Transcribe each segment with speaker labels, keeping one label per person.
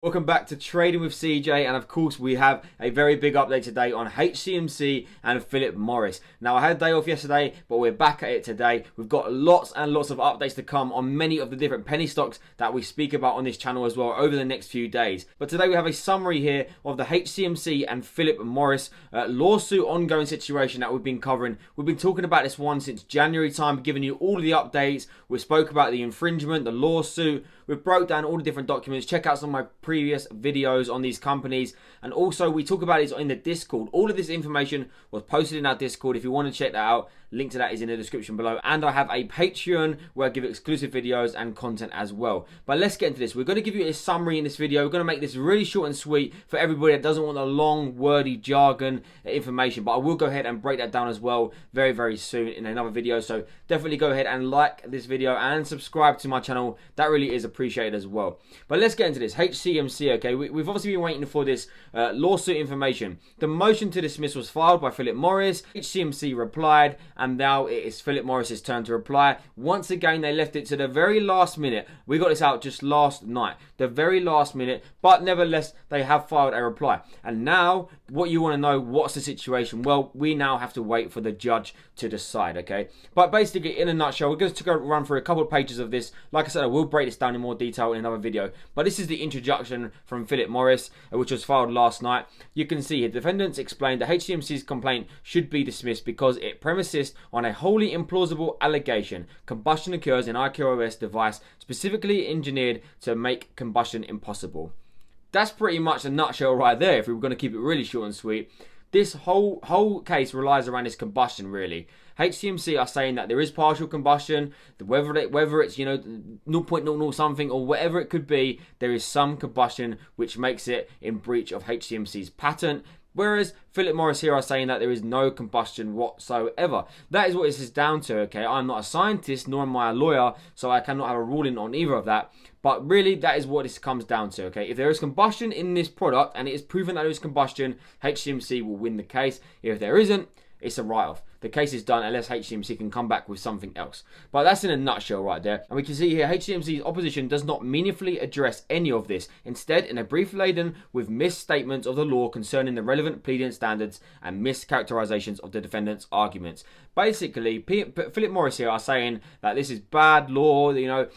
Speaker 1: Welcome back to Trading with CJ, and of course we have a very big update today on HCMC and Philip Morris. Now I had a day off yesterday, but we're back at it today. We've got lots and lots of updates to come on many of the different penny stocks that we speak about on this channel as well over the next few days. But today we have a summary here of the HCMC and Philip Morris lawsuit ongoing situation that we've been covering. We've been talking about this one since January time, giving you all of the updates. We spoke about the infringement, the lawsuit. We've broke down all the different documents. Check out some of my previous videos on these companies. And also, we talk about it in the Discord. All of this information was posted in our Discord. If you want to check that out, link to that is in the description below. And I have a Patreon where I give exclusive videos and content as well. But let's get into this. We're going to give you a summary in this video. We're going to make this really short and sweet for everybody that doesn't want the long, wordy jargon information. But I will go ahead and break that down as well very, very soon in another video. So definitely go ahead and like this video and subscribe to my channel. That really is appreciated as well. But let's get into this. HCMC, okay, we've obviously been waiting for this lawsuit information. The motion to dismiss was filed by Philip Morris. HCMC replied, and now it is Philip Morris's turn to reply. Once again, they left it to the very last minute. We got this out just last night, the very last minute, but nevertheless, they have filed a reply. And now, what you want to know, what's the situation? Well, we now have to wait for the judge to decide, okay? But basically, in a nutshell, we're going to go run through a couple of pages of this. Like I said, I will break this down in more detail in another video. But this is the introduction from Philip Morris, which was filed last night. You can see here, defendants explained that HCMC's complaint should be dismissed because it premises on a wholly implausible allegation. Combustion occurs in IQMS device specifically engineered to make combustion impossible. That's pretty much a nutshell right there, if we were going to keep it really short and sweet. This whole case relies around this combustion, really. HCMC are saying that there is partial combustion, whether it's, you know, 0.00 something or whatever it could be, there is some combustion which makes it in breach of HCMC's patent. Whereas Philip Morris here are saying that there is no combustion whatsoever. That is what this is down to, okay? I'm not a scientist, nor am I a lawyer, so I cannot have a ruling on either of that. But really, that is what this comes down to, okay? If there is combustion in this product, and it is proven that there is combustion, HCMC will win the case. If there isn't, it's a write-off. The case is done unless HCMC can come back with something else. But that's in a nutshell right there. And we can see here HCMC's opposition does not meaningfully address any of this. Instead, in a brief laden with misstatements of the law concerning the relevant pleading standards and mischaracterizations of the defendant's arguments. Basically, Philip Morris here are saying that this is bad law. You know,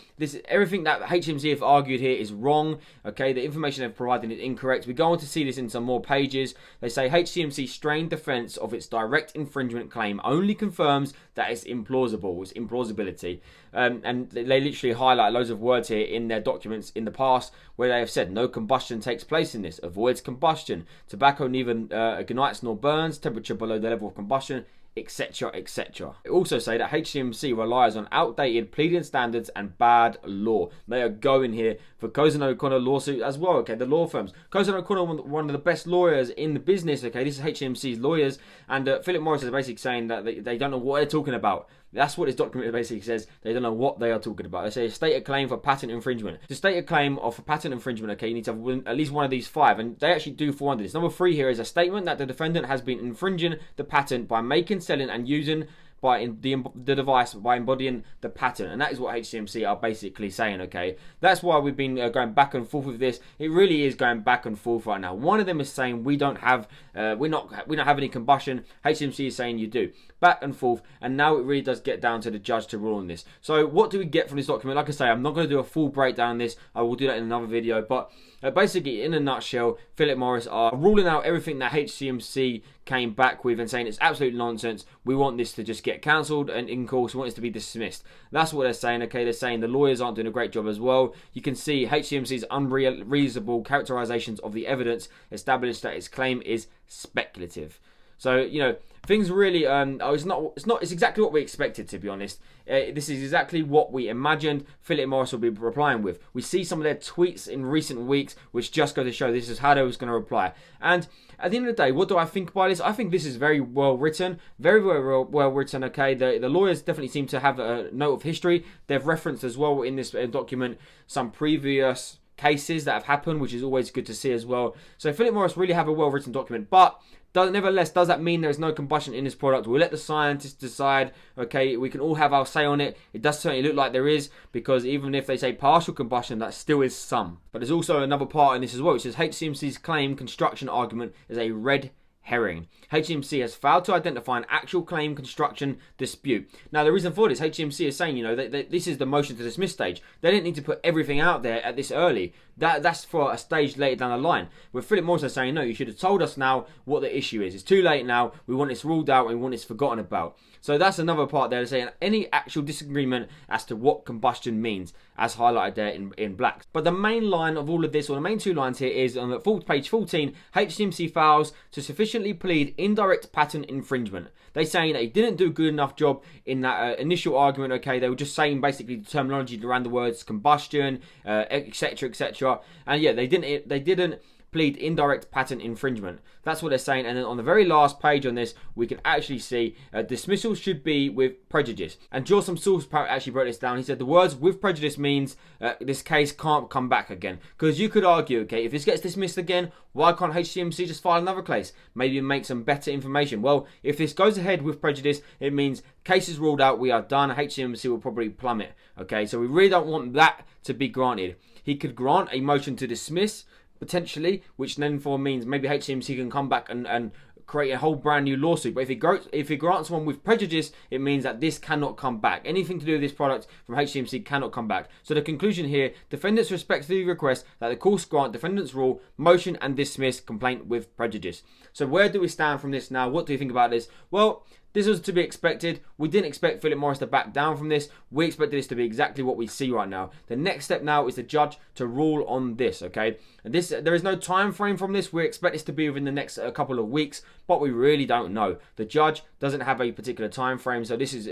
Speaker 1: everything that HCMC have argued here is wrong. Okay, the information they've provided is incorrect. We go on to see this in some more pages. They say HCMC's strained defense of its direct infringement claim only confirms that it's implausible, it's implausibility. And they literally highlight loads of words here in their documents in the past where they have said no combustion takes place in this, avoids combustion, tobacco neither ignites nor burns, temperature below the level of combustion, etc, etc. They also say that HCMC relies on outdated pleading standards and bad law. They are going here for 𝐏𝐚𝐭𝐫𝐞𝐞 lawsuit as well, okay, the law firms. 𝐏𝐚𝐭𝐫𝐞𝐞, one of the best lawyers in the business, okay, this is HCMC's lawyers, and Philip Morris is basically saying that they don't know what they're talking about. That's what this document basically says. They don't know what they are talking about. They say a state a claim for patent infringement. To state a claim of patent infringement, okay, you need to have at least one of these 5, and they actually do fall under this. Number 3 here is a statement that the defendant has been infringing the patent by making, selling, and using the device by embodying the patent. And that is what HCMC are basically saying, okay? That's why we've been going back and forth with this. It really is going back and forth right now. One of them is saying we don't have any combustion. HCMC is saying you do. Back and forth, and now it really does get down to the judge to rule on this. So what do we get from this document? Like I say, I'm not going to do a full breakdown on this. I will do that in another video, but basically, in a nutshell, Philip Morris are ruling out everything that HCMC came back with and saying it's absolute nonsense. We want this to just get cancelled, and in course, we want this to be dismissed. That's what they're saying, okay? They're saying the lawyers aren't doing a great job as well. You can see HCMC's unreasonable characterizations of the evidence established that its claim is speculative. So, you know, things really, it's exactly what we expected, to be honest. This is exactly what we imagined Philip Morris will be replying with. We see some of their tweets in recent weeks, which just go to show this is how they was going to reply. And at the end of the day, what do I think by this? I think this is very well written, very well written, okay? The lawyers definitely seem to have a note of history. They've referenced as well in this document some previous cases that have happened, which is always good to see as well. So Philip Morris really have a well-written document, but Nevertheless, does that mean there is no combustion in this product? We'll let the scientists decide. Okay, we can all have our say on it. It does certainly look like there is, because even if they say partial combustion, that still is some. But there's also another part in this as well, which says HCMC's claim construction argument is a red herring. HCMC has failed to identify an actual claim construction dispute. Now, the reason for this, HCMC is saying, that this is the motion to dismiss stage. They didn't need to put everything out there at this early. That's for a stage later down the line. With Philip Morris saying, no, you should have told us now what the issue is. It's too late now. We want this ruled out and we want this forgotten about. So that's another part there, saying any actual disagreement as to what combustion means, as highlighted there in black. But the main line of all of this, or the main two lines here, is on the page 14, HCMC fails to sufficiently plead indirect patent infringement. They're saying that he didn't do a good enough job in that initial argument. Okay, they were just saying basically the terminology around the words combustion, etc., etc. And yeah, they didn't plead indirect patent infringement. That's what they're saying. And then on the very last page on this, we can actually see dismissal should be with prejudice. And Some Source actually wrote this down. He said the words with prejudice means this case can't come back again. Because you could argue, okay, if this gets dismissed again, why can't HCMC just file another case? Maybe make some better information. Well, if this goes ahead with prejudice, it means case is ruled out, we are done. HCMC will probably plummet. Okay, so we really don't want that to be granted. He could grant a motion to dismiss, potentially, which then means maybe HCMC can come back and create a whole brand new lawsuit. But if he grants one with prejudice, it means that this cannot come back. Anything to do with this product from HCMC cannot come back. So the conclusion here, defendants respectfully request that the courts grant defendants rule, motion and dismiss complaint with prejudice. So where do we stand from this now? What do you think about this? Well, this was to be expected. We didn't expect Philip Morris to back down from this. We expected this to be exactly what we see right now. The next step now is the judge to rule on this, okay? And there is no time frame from this. We expect this to be within the next couple of weeks, but we really don't know. The judge doesn't have a particular time frame, so this is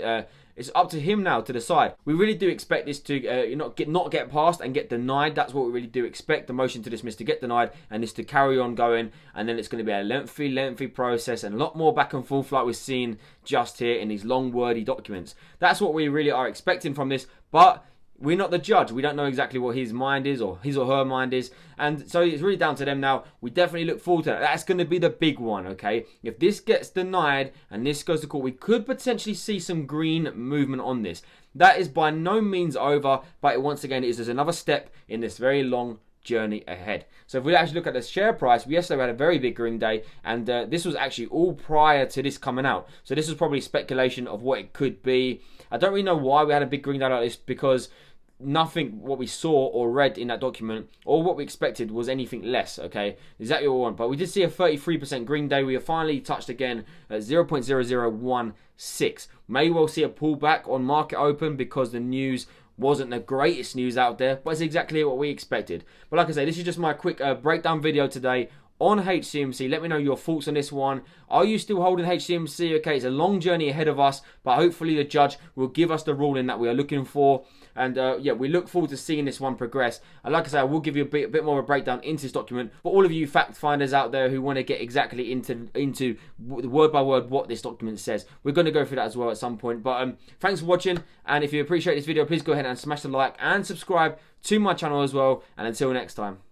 Speaker 1: it's up to him now to decide. We really do expect this to not get passed and get denied. That's what we really do expect, the motion to dismiss to get denied and this to carry on going, and then it's going to be a lengthy process and a lot more back and forth like we're seeing just here in these long wordy documents. That's what we really are expecting from this, but we're not the judge. We don't know exactly what his mind is or his or her mind is. And so it's really down to them now. We definitely look forward to that. That's going to be the big one, okay? If this gets denied and this goes to court, we could potentially see some green movement on this. That is by no means over, but once again, it is just another step in this very long journey ahead. So if we actually look at the share price, yesterday we had a very big green day, and this was actually all prior to this coming out. So this was probably speculation of what it could be. I don't really know why we had a big green day like this, because nothing what we saw or read in that document or what we expected was anything less, okay? Exactly what we want. But we did see a 33% green day. We have finally touched again at 0.0016. May well see a pullback on market open because the news wasn't the greatest news out there, but it's exactly what we expected. But like I say, this is just my quick breakdown video today on HCMC. Let me know your thoughts on this one. Are you still holding HCMC? Okay, it's a long journey ahead of us, but hopefully the judge will give us the ruling that we are looking for. And yeah, we look forward to seeing this one progress. And like I say, I will give you a bit more of a breakdown into this document. For all of you fact finders out there who want to get exactly into word by word what this document says, we're going to go through that as well at some point. But thanks for watching. And if you appreciate this video, please go ahead and smash the like and subscribe to my channel as well. And until next time.